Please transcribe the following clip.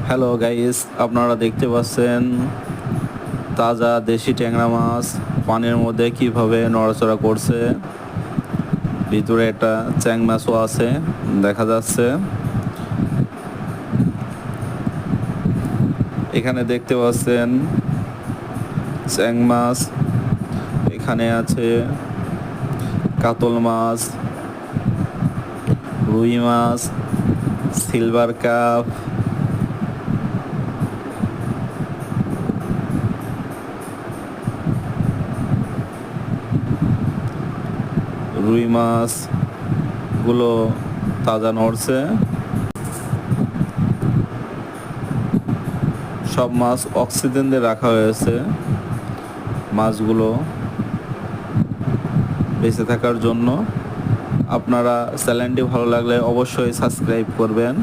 Hello guys, আপনারা দেখতে পাচ্ছেন তাজা দেশি ট্যাংরা মাছ পানির মধ্যে কিভাবে নড়াচড়া করছে। ভিতরে একটা চ্যাং মাছও আছে দেখা যাচ্ছে। এখানে দেখতে পাচ্ছেন চ্যাং মাছ, এখানে আছে কাতল মাছ, রুই মাছ, সিলভার কাপ, রুই মাছ গুলো তাজা নড়ছে। সব মাছ অক্সিজেন দিয়ে রাখা হয়েছে মাছগুলো বেঁচে থাকার জন্য। আপনারা চ্যানেলটি ভালো লাগলে অবশ্যই সাবস্ক্রাইব করবেন।